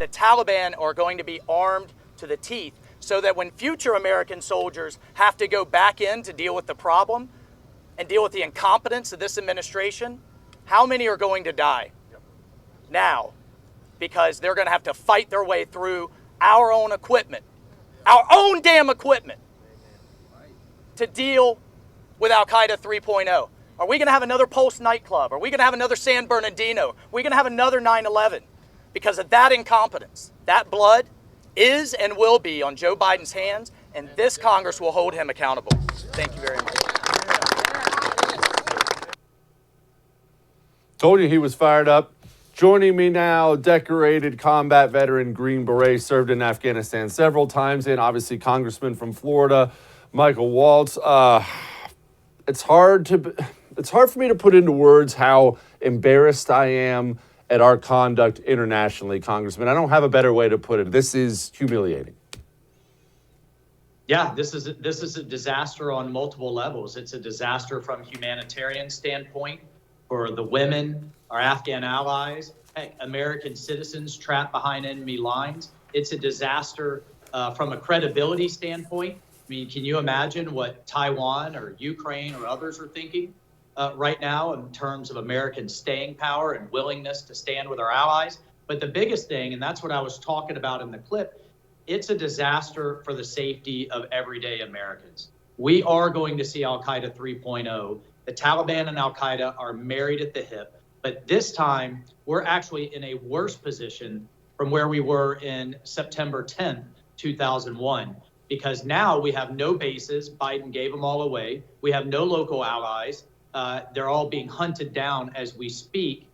The Taliban are going to be armed to the teeth so that when future American soldiers have to go back in to deal with the problem and deal with the incompetence of this administration, how many are going to die now? Because they're going to have to fight their way through our own equipment, our own damn equipment, to deal with Al-Qaeda 3.0. Are we going to have another Pulse nightclub? Are we going to have another San Bernardino? Are we going to have another 9/11? Because of that incompetence, that blood is and will be on Joe Biden's hands, and this Congress will hold him accountable. Thank you very much. Told you he was fired up. Joining me now, decorated combat veteran, Green Beret, served in Afghanistan several times, and obviously Congressman from Florida, Michael Waltz. It's hard for me to put into words how embarrassed I am at our conduct internationally, Congressman. I don't have a better way to put it. This is humiliating. Yeah, this is a disaster on multiple levels. It's a disaster from a humanitarian standpoint for the women, our Afghan allies, American citizens trapped behind enemy lines. It's a disaster from a credibility standpoint. I mean, can you imagine what Taiwan or Ukraine or others are thinking right now in terms of American staying power and willingness to stand with our allies? But the biggest thing, and that's what I was talking about in the clip, it's a disaster for the safety of everyday Americans. We are going to see Al-Qaeda 3.0. The Taliban and Al-Qaeda are married at the hip. But this time, we're actually in a worse position from where we were in September 10th, 2001, because now we have no bases. Biden gave them all away. We have no local allies. They're all being hunted down as we speak.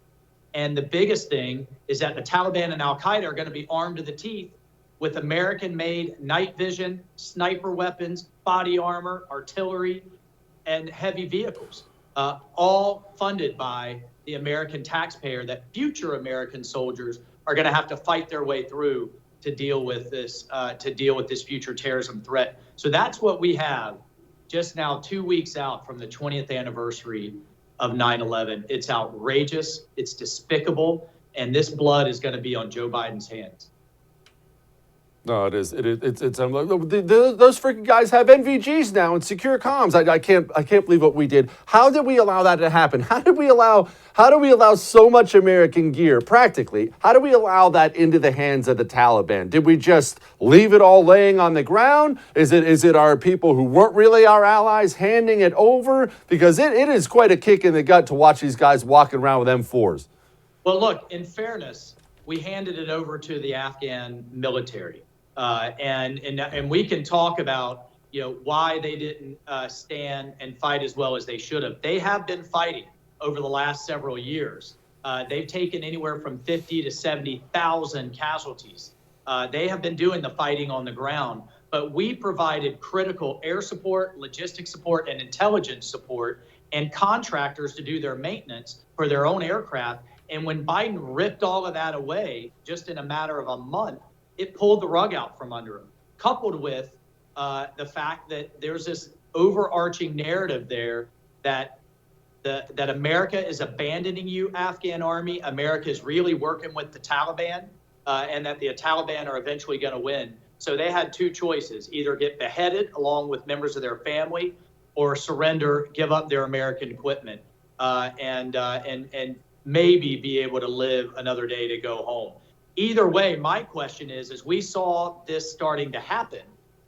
And the biggest thing is that the Taliban and Al-Qaeda are going to be armed to the teeth with American-made night vision, sniper weapons, body armor, artillery, and heavy vehicles, all funded by the American taxpayer that future American soldiers are going to have to fight their way through to deal with this future terrorism threat. So that's what we have just now, 2 weeks out from the 20th anniversary of 9/11. It's outrageous, it's despicable, and this blood is going to be on Joe Biden's hands. No, it is. It's those freaking guys have NVGs now and secure comms. I can't believe what we did. How did we allow that to happen? How do we allow so much American gear, practically? How do we allow that into the hands of the Taliban? Did we just leave it all laying on the ground? Is it our people who weren't really our allies handing it over? Because it is quite a kick in the gut to watch these guys walking around with M4s. Well, look, in fairness, we handed it over to the Afghan military. And we can talk about, why they didn't stand and fight as well as they should have. They have been fighting over the last several years. They've taken anywhere from 50 to 70,000 casualties. They have been doing the fighting on the ground, but we provided critical air support, logistic support, and intelligence support, and contractors to do their maintenance for their own aircraft. And when Biden ripped all of that away just in a matter of a month, it pulled the rug out from under him, coupled with the fact that there's this overarching narrative there that America is abandoning you, Afghan army. America is really working with the Taliban, and that the Taliban are eventually going to win. So they had two choices: either get beheaded along with members of their family, or surrender, give up their American equipment, and maybe be able to live another day to go home. Either way, my question is, as we saw this starting to happen,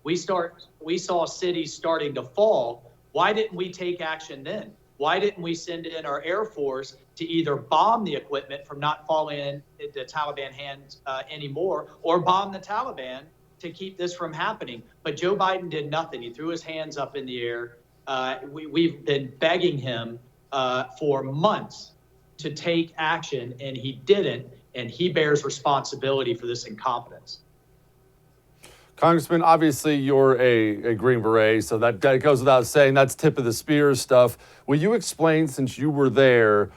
we saw cities starting to fall. Why didn't we take action then? Why didn't we send in our Air Force to either bomb the equipment from not falling into Taliban hands anymore, or bomb the Taliban to keep this from happening? But Joe Biden did nothing. He threw his hands up in the air. We've been begging him for months to take action, and he didn't. And he bears responsibility for this incompetence. Congressman, obviously you're a Green Beret, so that goes without saying. That's tip of the spear stuff. Will you explain, since you were there,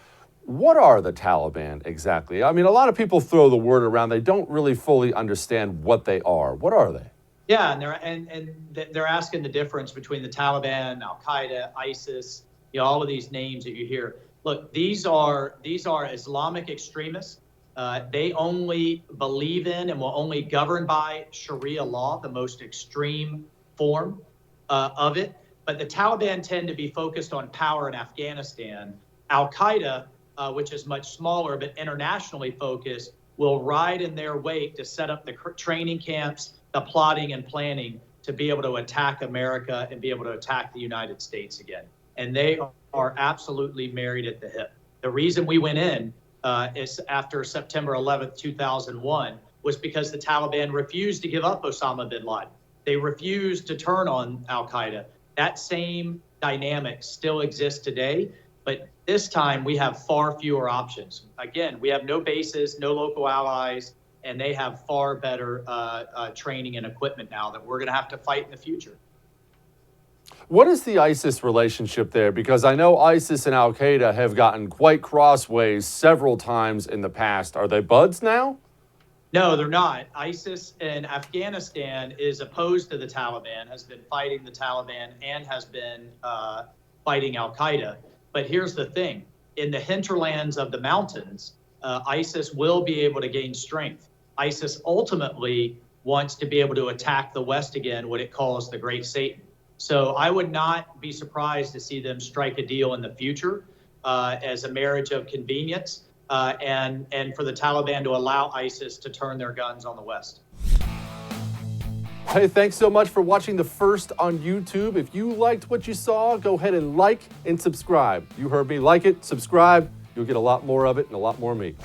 what are the Taliban exactly? I mean, a lot of people throw the word around. They don't really fully understand what they are. What are they? Yeah, and they're asking the difference between the Taliban, Al-Qaeda, ISIS, all of these names that you hear. Look, these are Islamic extremists They only believe in and will only govern by Sharia law, the most extreme form of it. But the Taliban tend to be focused on power in Afghanistan. Al-Qaeda, which is much smaller but internationally focused, will ride in their wake to set up the training camps, the plotting and planning to be able to attack America and be able to attack the United States again. And they are absolutely married at the hip. The reason we went in is after September 11th, 2001, was because the Taliban refused to give up Osama bin Laden. They refused to turn on Al-Qaeda. That same dynamic still exists today, but this time we have far fewer options. Again, we have no bases, no local allies, and they have far better training and equipment now that we're going to have to fight in the future. What is the ISIS relationship there? Because I know ISIS and Al-Qaeda have gotten quite crossways several times in the past. Are they buds now? No, they're not. ISIS in Afghanistan is opposed to the Taliban, has been fighting the Taliban, and has been fighting Al-Qaeda. But here's the thing. In the hinterlands of the mountains, ISIS will be able to gain strength. ISIS ultimately wants to be able to attack the West again, what it calls the Great Satan. So I would not be surprised to see them strike a deal in the future as a marriage of convenience and for the Taliban to allow ISIS to turn their guns on the West. Hey, thanks so much for watching The First on YouTube. If you liked what you saw, go ahead and like and subscribe. You heard me. Like it, subscribe. You'll get a lot more of it and a lot more of me.